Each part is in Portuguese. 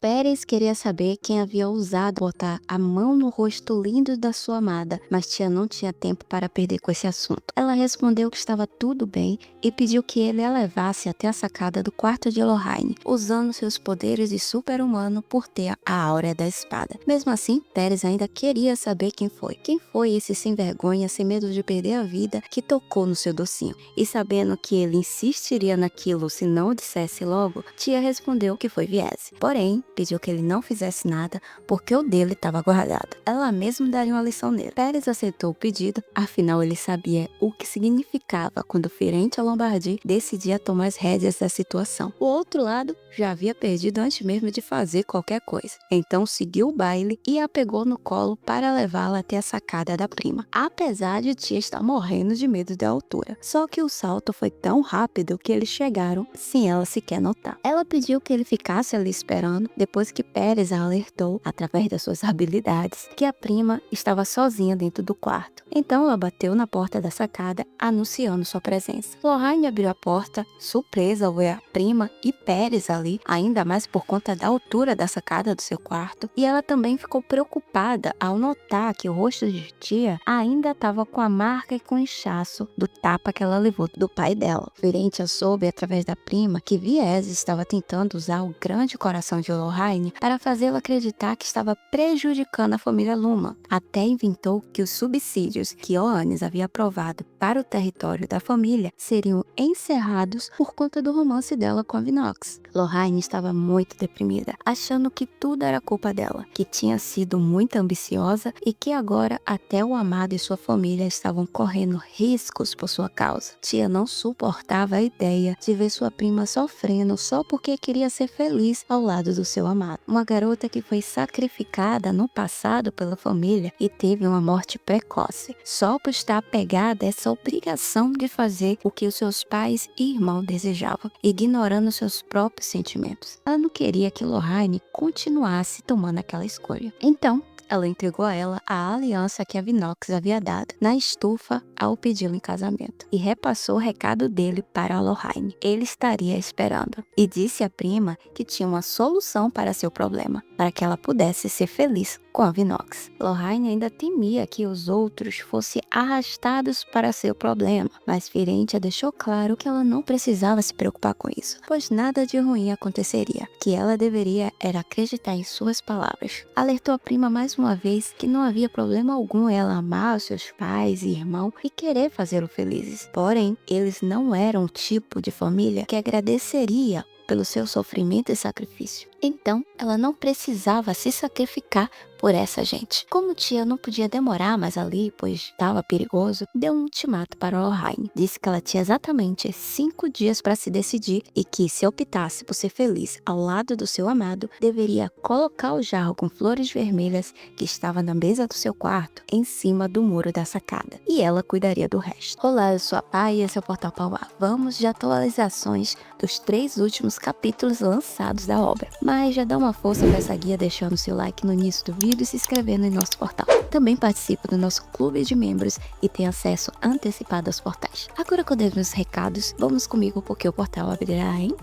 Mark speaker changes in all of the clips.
Speaker 1: Pérez queria saber quem havia ousado botar a mão no rosto lindo da sua amada, mas tia não tinha tempo para perder com esse assunto. Ela respondeu que estava tudo bem e pediu que ele a levasse até a sacada do quarto de Lorraine, usando seus poderes de super-humano por ter a áurea da espada. Mesmo assim, Pérez ainda queria saber quem foi. Quem foi esse sem vergonha, sem medo de perder a vida, que tocou no seu docinho? E sabendo que ele insistiria naquilo se não o dissesse logo, tia respondeu que foi Viese. Porém, pediu que ele não fizesse nada porque o dele estava guardado. Ela mesma daria uma lição nele. Pérez aceitou o pedido, afinal ele sabia o que significava quando o Ferente Lombardi decidia tomar as rédeas da situação. O outro lado já havia perdido antes mesmo de fazer qualquer coisa. Então seguiu o baile e a pegou no colo para levá-la até a sacada da prima, apesar de tia estar morrendo de medo da altura. Só que o salto foi tão rápido que eles chegaram sem ela sequer notar. Ela pediu que ele ficasse ali esperando, depois que Pérez a alertou, através das suas habilidades, que a prima estava sozinha dentro do quarto. Então ela bateu na porta da sacada, anunciando sua presença. Lorraine abriu a porta, surpresa ao ver a prima e Pérez ali, ainda mais por conta da altura da sacada do seu quarto, e ela também ficou preocupada ao notar que o rosto de tia ainda estava com a marca e com o inchaço do tapa que ela levou do pai dela. Ferente soube, através da prima, que Viese estava tentando usar o grande coração de Lorraine para fazê-la acreditar que estava prejudicando a família Luma. Até inventou que os subsídios que Ioannis havia aprovado para o território da família seriam encerrados por conta do romance dela com a Vinox. Lorraine estava muito deprimida, achando que tudo era culpa dela, que tinha sido muito ambiciosa e que agora até o amado e sua família estavam correndo riscos por sua causa. Tia não suportava a ideia de ver sua prima sofrendo só porque queria ser feliz ao lado do seu amado. Uma garota que foi sacrificada no passado pela família e teve uma morte precoce, só por estar apegada a essa obrigação de fazer o que os seus pais e irmão desejavam, ignorando seus próprios sentimentos. Ela não queria que Lorraine continuasse tomando aquela escolha. Então, ela entregou a ela a aliança que a Vinox havia dado na estufa ao pedi-lo em casamento e repassou o recado dele para a Lorraine. Ele estaria esperando e disse à prima que tinha uma solução para seu problema, para que ela pudesse ser feliz com a Vinox. Lorraine ainda temia que os outros fossem arrastados para seu problema, mas Firentia deixou claro que ela não precisava se preocupar com isso, pois nada de ruim aconteceria, que ela deveria era acreditar em suas palavras. Alertou a prima mais uma vez que não havia problema algum ela amar seus pais e irmão e querer fazê-lo felizes. Porém, eles não eram o tipo de família que agradeceria pelo seu sofrimento e sacrifício. Então, ela não precisava se sacrificar por essa gente. Como tia não podia demorar mais ali, pois estava perigoso, deu um ultimato para Lorraine. Disse que ela tinha exatamente 5 dias para se decidir e que, se optasse por ser feliz ao lado do seu amado, deveria colocar o jarro com flores vermelhas que estava na mesa do seu quarto em cima do muro da sacada. E ela cuidaria do resto. Olá, eu sou a Pai e esse é o Portal Pauá. Vamos de atualizações dos 3 últimos capítulos lançados da obra. Mas já dá uma força para essa guia deixando seu like no início do vídeo e se inscrevendo em nosso portal. Também participa do nosso clube de membros e tem acesso antecipado aos portais. Agora que eu dei meus recados, vamos comigo porque o portal abrirá, hein?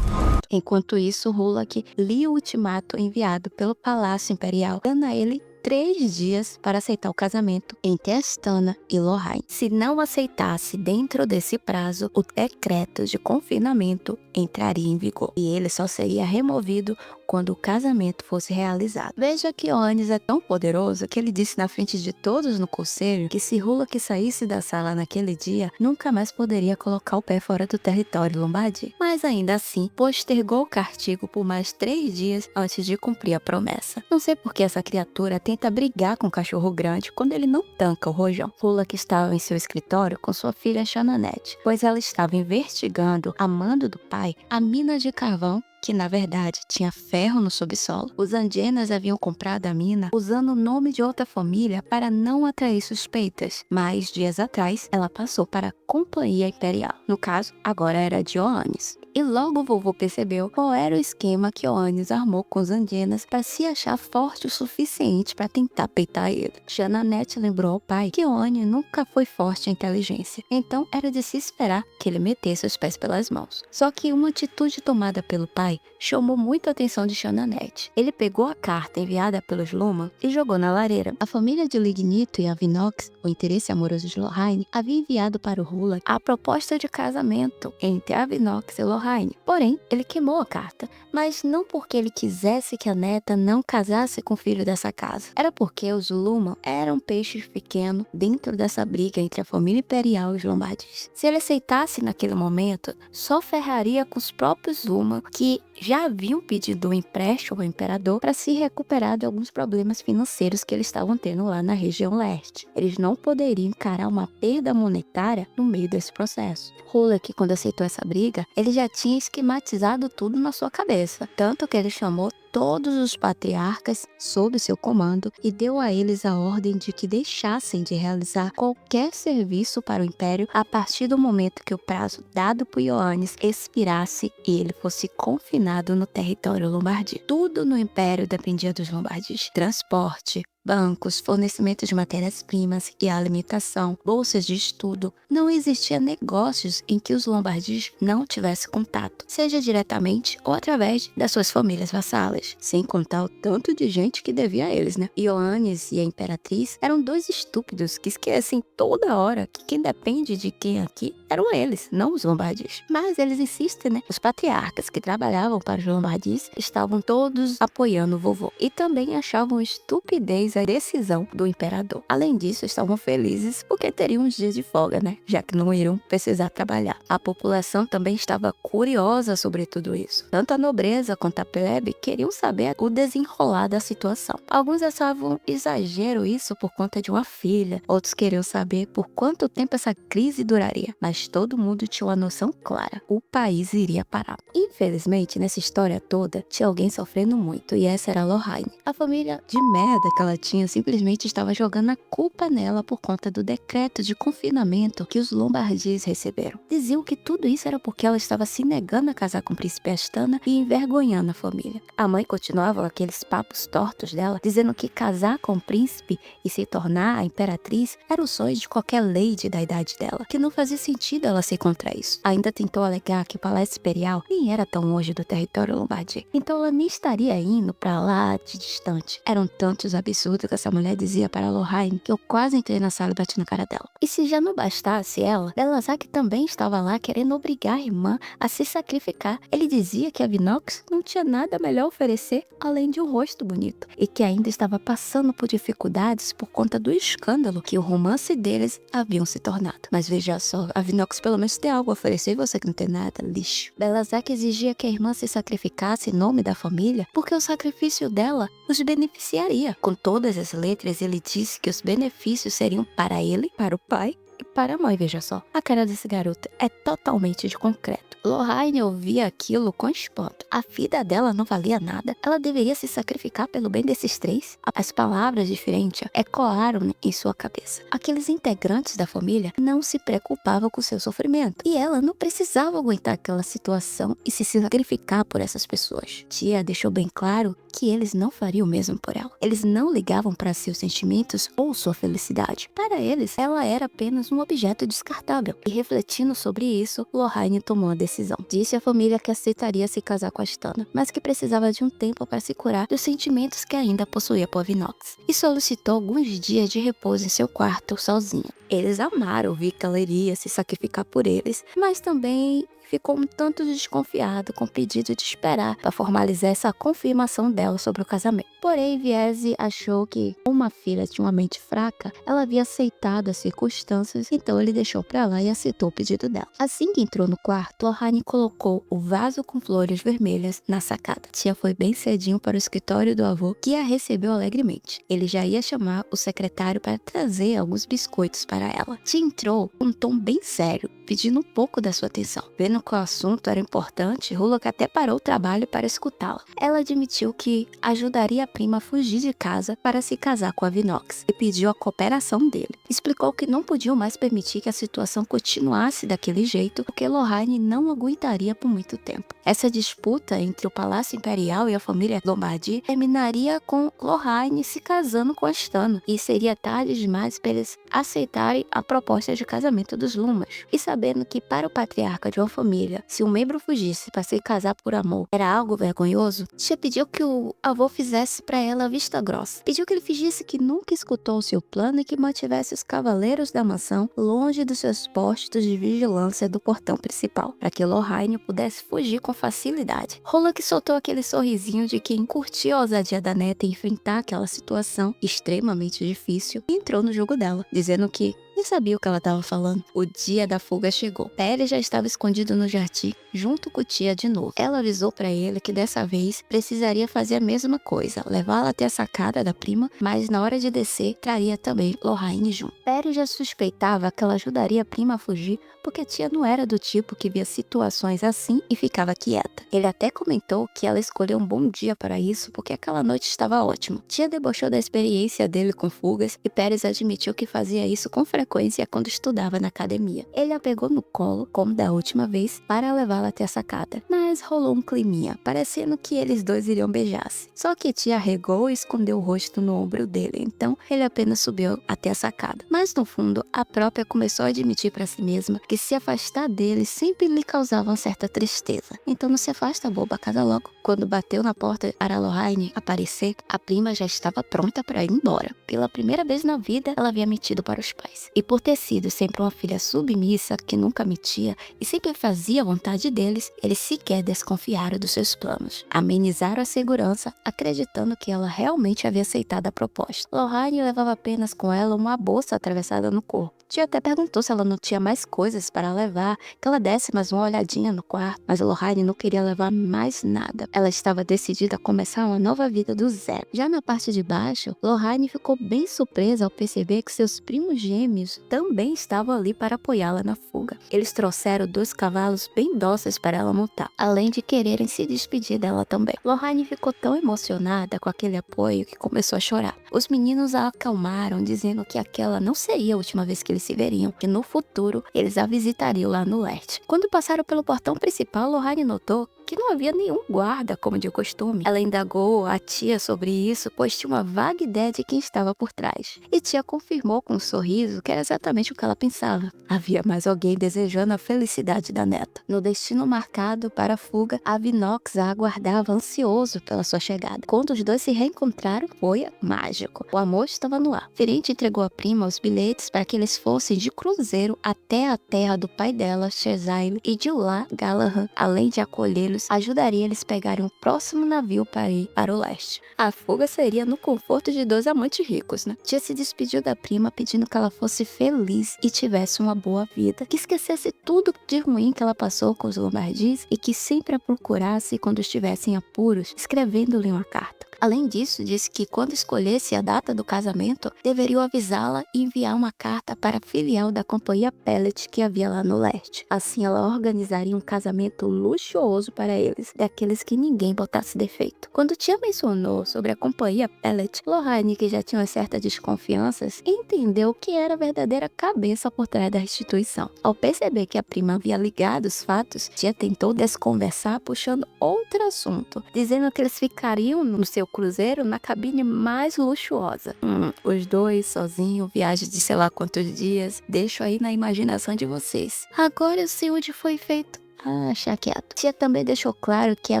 Speaker 1: Enquanto isso, Hulak lia o ultimato enviado pelo Palácio Imperial, dando a ele 3 dias para aceitar o casamento entre Astana e Lorraine. Se não aceitasse dentro desse prazo, o decreto de confinamento entraria em vigor e ele só seria removido quando o casamento fosse realizado. Veja que Ioannis é tão poderoso que ele disse na frente de todos no conselho que se Hulak saísse da sala naquele dia, nunca mais poderia colocar o pé fora do território Lombardi. Mas ainda assim, postergou o castigo por mais 3 dias antes de cumprir a promessa. Não sei por que essa criatura tenta brigar com o cachorro grande quando ele não tanca o rojão. Hulak estava em seu escritório com sua filha Shananette, pois ela estava investigando, a mando do pai, a mina de carvão que na verdade tinha ferro no subsolo. Os Andianas haviam comprado a mina usando o nome de outra família para não atrair suspeitas, mas dias atrás ela passou para a Companhia Imperial. No caso, agora era de Ioannis. E logo o vovô percebeu qual era o esquema que Ioannis armou com os Andinas para se achar forte o suficiente para tentar peitar ele. Jananete lembrou ao pai que Ioannis nunca foi forte em inteligência, então era de se esperar que ele metesse os pés pelas mãos. Só que uma atitude tomada pelo pai chamou muito a atenção de Jananete. Ele pegou a carta enviada pelos Luma e jogou na lareira. A família de Lignito e Avinox, o interesse amoroso de Lorraine, havia enviado para o Hula a proposta de casamento entre Avinox e Lorraine. Porém, ele queimou a carta, mas não porque ele quisesse que a neta não casasse com o filho dessa casa. Era porque os Luma eram peixes pequenos dentro dessa briga entre a família imperial e os Lombardis. Se ele aceitasse naquele momento, só ferraria com os próprios Luma, que já haviam pedido um empréstimo ao imperador para se recuperar de alguns problemas financeiros que eles estavam tendo lá na região leste. Eles não poderiam encarar uma perda monetária no meio desse processo. Hulek, quando aceitou essa briga, ele já tinha esquematizado tudo na sua cabeça, tanto que ele chamou todos os patriarcas sob seu comando e deu a eles a ordem de que deixassem de realizar qualquer serviço para o império a partir do momento que o prazo dado por Ioannis expirasse e ele fosse confinado no território lombardio. Tudo no império dependia dos lombardis: transporte, bancos, fornecimento de matérias-primas e alimentação, bolsas de estudo. Não existia negócios em que os lombardis não tivessem contato, seja diretamente ou através das suas famílias vassalas, sem contar o tanto de gente que devia a eles, né? Ioannis e a imperatriz eram dois estúpidos que esquecem toda hora que quem depende de quem aqui eram eles, não os lombardis. Mas eles insistem, né? Os patriarcas que trabalhavam para os lombardis estavam todos apoiando o vovô e também achavam estupidez a decisão do imperador. Além disso, estavam felizes porque teriam uns dias de folga, né? Já que não iriam precisar trabalhar. A população também estava curiosa sobre tudo isso. Tanto a nobreza quanto a plebe queriam saber o desenrolar da situação. Alguns achavam exagero isso por conta de uma filha, outros queriam saber por quanto tempo essa crise duraria. Mas todo mundo tinha uma noção clara: o país iria parar. Infelizmente, nessa história toda, tinha alguém sofrendo muito, e essa era a Lorraine. A família de merda que ela tinha simplesmente estava jogando a culpa nela por conta do decreto de confinamento que os lombardis receberam. Diziam que tudo isso era porque ela estava se negando a casar com o príncipe Astana e envergonhando a família. A mãe continuava com aqueles papos tortos dela, dizendo que casar com o príncipe e se tornar a imperatriz era o sonho de qualquer lady da idade dela, que não fazia sentido ela ser contra isso. Ainda tentou alegar que o palácio imperial nem era tão longe do território lombardi, então ela nem estaria indo pra lá de distante. Eram tantos absurdos que essa mulher dizia para a Lorraine que eu quase entrei na sala e bati na cara dela. E se já não bastasse ela, Belazak também estava lá querendo obrigar a irmã a se sacrificar. Ele dizia que a Vinox não tinha nada melhor a oferecer além de um rosto bonito, e que ainda estava passando por dificuldades por conta do escândalo que o romance deles haviam se tornado. Mas veja só, a Vinox pelo menos tem algo a oferecer e você que não tem nada, lixo. Belazak exigia que a irmã se sacrificasse em nome da família, porque o sacrifício dela os beneficiaria. Com todas as letras, ele disse que os benefícios seriam para ele, para o pai e para a mãe. Veja só, a cara desse garoto é totalmente de concreto. Lorraine ouvia aquilo com espanto. A vida dela não valia nada. Ela deveria se sacrificar pelo bem desses três. As palavras de Firentia ecoaram em sua cabeça. Aqueles integrantes da família não se preocupavam com seu sofrimento, e ela não precisava aguentar aquela situação e se sacrificar por essas pessoas. Tia deixou bem claro que eles não fariam o mesmo por ela. Eles não ligavam para seus sentimentos ou sua felicidade. Para eles, ela era apenas um objeto descartável. E refletindo sobre isso, Lorraine tomou a decisão. Disse à família que aceitaria se casar com Astana, mas que precisava de um tempo para se curar dos sentimentos que ainda possuía por Vinox, e solicitou alguns dias de repouso em seu quarto sozinha. Eles amaram ouvir que ela iria se sacrificar por eles, mas também ficou um tanto desconfiado com o pedido de esperar para formalizar essa confirmação dela sobre o casamento. Porém, Viese achou que, como a filha tinha uma mente fraca, ela havia aceitado as circunstâncias, então ele deixou para lá e aceitou o pedido dela. Assim que entrou no quarto, Lorraine colocou o vaso com flores vermelhas na sacada. Tia foi bem cedinho para o escritório do avô, que a recebeu alegremente. Ele já ia chamar o secretário para trazer alguns biscoitos para ela. Tia entrou com um tom bem sério, pedindo um pouco da sua atenção. Vendo que o assunto era importante, Hulk até parou o trabalho para escutá-la. Ela admitiu que ajudaria a prima a fugir de casa para se casar com a Vinox e pediu a cooperação dele. Explicou que não podiam mais permitir que a situação continuasse daquele jeito, porque Lorraine não aguentaria por muito tempo. Essa disputa entre o Palácio Imperial e a família Lombardi terminaria com Lorraine se casando com Astano, e seria tarde demais para eles aceitarem a proposta de casamento dos Lumas. E sabendo que para o patriarca de uma família, se um membro fugisse para se casar por amor era algo vergonhoso, tia pediu que o avô fizesse para ela vista grossa. Pediu que ele fingisse que nunca escutou o seu plano e que mantivesse os cavaleiros da mansão longe dos seus postos de vigilância do portão principal, para que Lorraine pudesse fugir com facilidade. Hulk soltou aquele sorrisinho de quem curtia a ousadia da neta em enfrentar aquela situação extremamente difícil e entrou no jogo dela, dizendo que nem sabia o que ela estava falando. O dia da fuga chegou. Pérez já estava escondido no jardim, junto com tia de novo. Ela avisou para ele que dessa vez precisaria fazer a mesma coisa, levá-la até a sacada da prima, mas na hora de descer, traria também Lorraine junto. Pérez já suspeitava que ela ajudaria a prima a fugir, porque a tia não era do tipo que via situações assim e ficava quieta. Ele até comentou que ela escolheu um bom dia para isso, porque aquela noite estava ótima. Tia debochou da experiência dele com fugas e Pérez admitiu que fazia isso com frequência quando estudava na academia. Ele a pegou no colo, como da última vez, para levá-la até a sacada. Mas rolou um climinha, parecendo que eles dois iriam beijar-se. Só que tia arregou e escondeu o rosto no ombro dele, então ele apenas subiu até a sacada. Mas no fundo, a própria começou a admitir para si mesma que se afastar dele sempre lhe causava uma certa tristeza. Então não se afasta, boba, casa logo. Quando bateu na porta para Lorraine aparecer, a prima já estava pronta para ir embora. Pela primeira vez na vida, ela havia mentido para os pais. E por ter sido sempre uma filha submissa, que nunca mentia e sempre fazia a vontade deles, eles sequer desconfiaram dos seus planos. Amenizaram a segurança, acreditando que ela realmente havia aceitado a proposta. Lorraine levava apenas com ela uma bolsa atravessada no corpo. Tia até perguntou se ela não tinha mais coisas para levar, que ela desse mais uma olhadinha no quarto, mas Lorraine não queria levar mais nada. Ela estava decidida a começar uma nova vida do zero. Já na parte de baixo, Lorraine ficou bem surpresa ao perceber que seus primos gêmeos também estavam ali para apoiá-la na fuga. Eles trouxeram 2 cavalos bem dóceis para ela montar, além de quererem se despedir dela também. Lorraine ficou tão emocionada com aquele apoio que começou a chorar. Os meninos a acalmaram, dizendo que aquela não seria a última vez que eles se veriam, que no futuro eles a visitariam lá no leste. Quando passaram pelo portão principal, Lorraine notou que não havia nenhum guarda, como de costume. Ela indagou a tia sobre isso, pois tinha uma vaga ideia de quem estava por trás. E tia confirmou com um sorriso que era exatamente o que ela pensava. Havia mais alguém desejando a felicidade da neta. No destino marcado para a fuga, a Vinox a aguardava ansioso pela sua chegada. Quando os dois se reencontraram, foi mágico. O amor estava no ar. Ferente entregou à prima os bilhetes para que eles fossem de cruzeiro até a terra do pai dela, Shezaile, e de lá, Galahad, além de acolhê-los, ajudaria eles a pegarem um próximo navio para ir para o leste. A fuga seria no conforto de 2 amantes ricos, né? Tia se despediu da prima pedindo que ela fosse feliz e tivesse uma boa vida, que esquecesse tudo de ruim que ela passou com os Lombardis e que sempre a procurasse quando estivessem apuros, escrevendo-lhe uma carta. Além disso, disse que quando escolhesse a data do casamento, deveriam avisá-la e enviar uma carta para a filial da companhia Pellet que havia lá no leste. Assim, ela organizaria um casamento luxuoso para eles, daqueles que ninguém botasse defeito. Quando tia mencionou sobre a companhia Pellet, Lorraine, que já tinha certas desconfianças, entendeu que era a verdadeira cabeça por trás da restituição. Ao perceber que a prima havia ligado os fatos, tia tentou desconversar puxando outro assunto, dizendo que eles ficariam no seu cruzeiro na cabine mais luxuosa. Os dois sozinhos, viagem de sei lá quantos dias, deixo aí na imaginação de vocês. Agora eu sei onde foi feito. Deixa quieto. Tia também deixou claro que a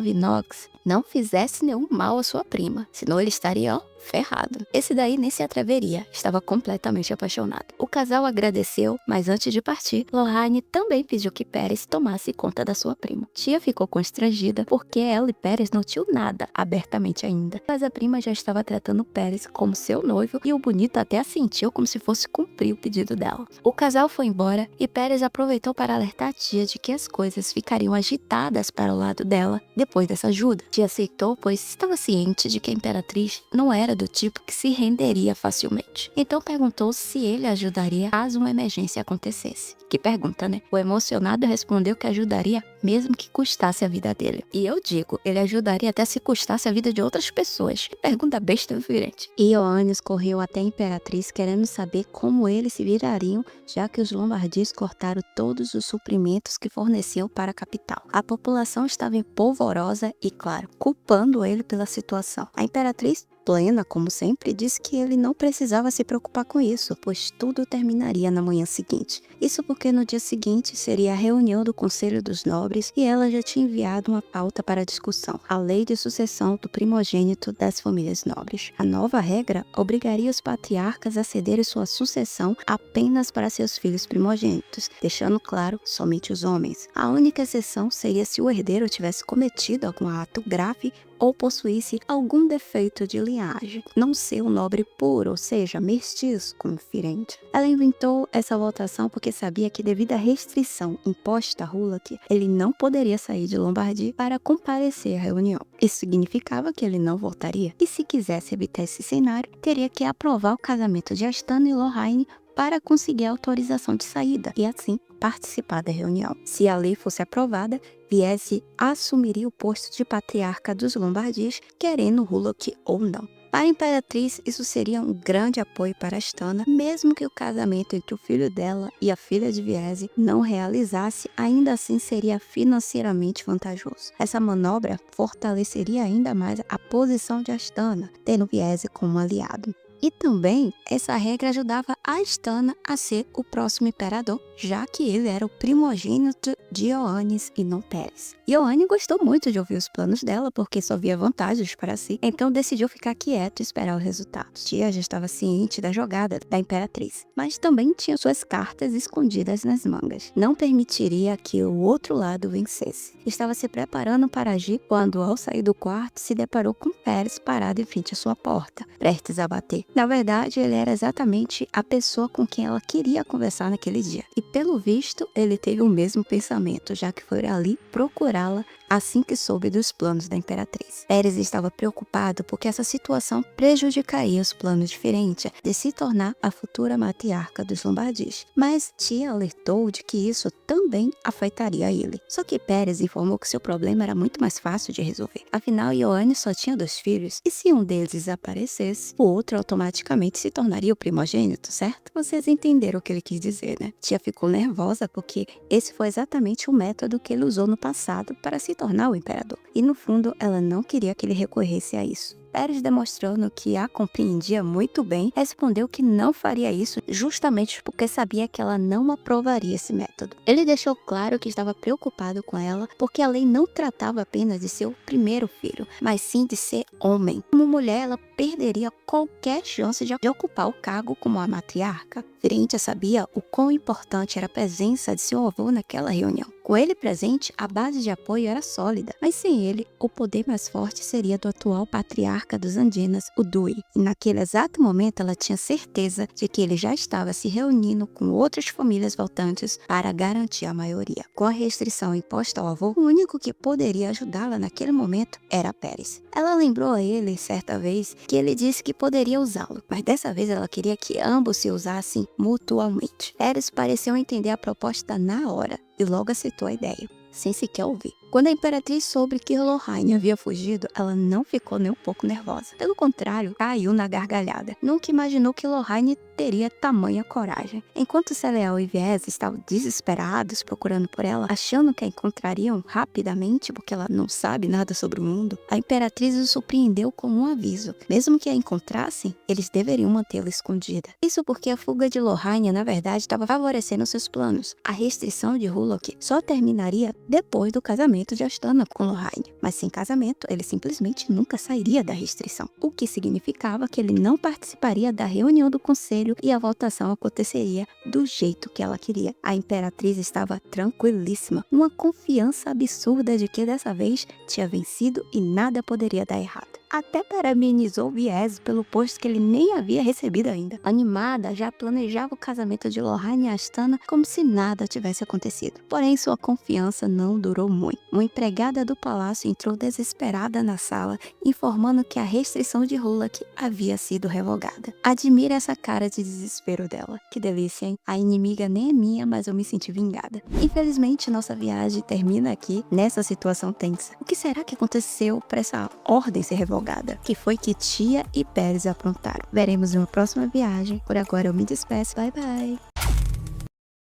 Speaker 1: Vinox não fizesse nenhum mal à sua prima, senão ele estaria, ferrado. Esse daí nem se atreveria, estava completamente apaixonado. O casal agradeceu, mas antes de partir, Lorraine também pediu que Pérez tomasse conta da sua prima. Tia ficou constrangida porque ela e Pérez não tinham nada abertamente ainda, mas a prima já estava tratando Pérez como seu noivo e o bonito até assentiu como se fosse cumprir o pedido dela. O casal foi embora e Pérez aproveitou para alertar a tia de que as coisas ficariam agitadas para o lado dela depois dessa ajuda. Tia aceitou, pois estava ciente de que a imperatriz não era do tipo que se renderia facilmente. Então perguntou se ele ajudaria caso uma emergência acontecesse. Que pergunta, né? O emocionado respondeu que ajudaria mesmo que custasse a vida dele. E eu digo, ele ajudaria até se custasse a vida de outras pessoas. Que pergunta besta, diferente. Ioannis correu até a imperatriz querendo saber como eles se virariam, já que os lombardios cortaram todos os suprimentos que forneciam para a capital. A população estava em polvorosa e, claro, culpando ele pela situação. A imperatriz, plena como sempre, disse que ele não precisava se preocupar com isso, pois tudo terminaria na manhã seguinte. Isso porque no dia seguinte seria a reunião do Conselho dos Nobres e ela já tinha enviado uma pauta para discussão, a lei de sucessão do primogênito das famílias nobres. A nova regra obrigaria os patriarcas a cederem sua sucessão apenas para seus filhos primogênitos, deixando claro somente os homens. A única exceção seria se o herdeiro tivesse cometido algum ato grave ou possuísse algum defeito de linhagem, não ser um nobre puro, ou seja, mestiço, conferente. Ela inventou essa votação porque sabia que, devido à restrição imposta a Hulac, ele não poderia sair de Lombardia para comparecer à reunião. Isso significava que ele não voltaria, e se quisesse evitar esse cenário, teria que aprovar o casamento de Astana e Lorraine para conseguir a autorização de saída e, assim, participar da reunião. Se a lei fosse aprovada, Viese assumiria o posto de patriarca dos Lombardias, querendo Hulac ou não. Para a imperatriz, isso seria um grande apoio para Astana, mesmo que o casamento entre o filho dela e a filha de Viese não realizasse, ainda assim seria financeiramente vantajoso. Essa manobra fortaleceria ainda mais a posição de Astana, tendo Viese como aliado. E também, essa regra ajudava a Astana a ser o próximo imperador, já que ele era o primogênito de Ioannis e não Pérez. Ioannis gostou muito de ouvir os planos dela, porque só via vantagens para si, então decidiu ficar quieto e esperar os resultados. Tia já estava ciente da jogada da imperatriz, mas também tinha suas cartas escondidas nas mangas. Não permitiria que o outro lado vencesse. Estava se preparando para agir quando, ao sair do quarto, se deparou com Pérez parado em frente à sua porta, prestes a bater. Na verdade, ele era exatamente a pessoa com quem ela queria conversar naquele dia. E pelo visto, ele teve o mesmo pensamento, já que foi ali procurá-la assim que soube dos planos da imperatriz. Pérez estava preocupado porque essa situação prejudicaria os planos de Firenze de se tornar a futura matriarca dos Lombardias. Mas tia alertou de que isso também afetaria ele. Só que Pérez informou que seu problema era muito mais fácil de resolver. Afinal, Ioannis só tinha 2 filhos, e se um deles desaparecesse, o outro automaticamente se tornaria o primogênito, certo? Vocês entenderam o que ele quis dizer, né? Tia ficou nervosa porque esse foi exatamente o método que ele usou no passado para se tornar o imperador. E no fundo, ela não queria que ele recorresse a isso. Pérez, demonstrando que a compreendia muito bem, respondeu que não faria isso justamente porque sabia que ela não aprovaria esse método. Ele deixou claro que estava preocupado com ela porque a lei não tratava apenas de seu primeiro filho, mas sim de ser homem. Como mulher, ela perderia qualquer chance de ocupar o cargo como a matriarca. Firenze sabia o quão importante era a presença de seu avô naquela reunião. Com ele presente, a base de apoio era sólida, mas sem ele, o poder mais forte seria do atual patriarca dos Andinas, o Dui. E naquele exato momento, ela tinha certeza de que ele já estava se reunindo com outras famílias voltantes para garantir a maioria. Com a restrição imposta ao avô, o único que poderia ajudá-la naquele momento era Pérez. Ela lembrou a ele, certa vez, que ele disse que poderia usá-lo, mas dessa vez ela queria que ambos se usassem mutuamente. Pérez pareceu entender a proposta na hora e logo aceitou a ideia, sem sequer ouvir. Quando a imperatriz soube que Lorraine havia fugido, ela não ficou nem um pouco nervosa. Pelo contrário, caiu na gargalhada. Nunca imaginou que Lorraine teria tamanha coragem. Enquanto Celeal e Viese estavam desesperados procurando por ela, achando que a encontrariam rapidamente porque ela não sabe nada sobre o mundo, a imperatriz os surpreendeu com um aviso. Mesmo que a encontrassem, eles deveriam mantê-la escondida. Isso porque a fuga de Lorraine, na verdade, estava favorecendo seus planos. A restrição de Hulac só terminaria depois do casamento de Astana com Lorraine, mas sem casamento ele simplesmente nunca sairia da restrição, o que significava que ele não participaria da reunião do conselho e a votação aconteceria do jeito que ela queria. A imperatriz estava tranquilíssima, numa confiança absurda de que dessa vez tinha vencido e nada poderia dar errado. até parabenizou Viés pelo posto que ele nem havia recebido ainda. Animada, já planejava o casamento de Lohane e Astana como se nada tivesse acontecido. Porém, sua confiança não durou muito. Uma empregada do palácio entrou desesperada na sala, informando que a restrição de Hulak havia sido revogada. Admira essa cara de desespero dela. Que delícia, hein? A inimiga nem é minha, mas eu me senti vingada. Infelizmente, nossa viagem termina aqui, nessa situação tensa. O que será que aconteceu para essa ordem ser revogada? Que foi que Tia e Pérez aprontaram? Veremos em uma próxima viagem. Por agora eu me despeço. Bye, bye!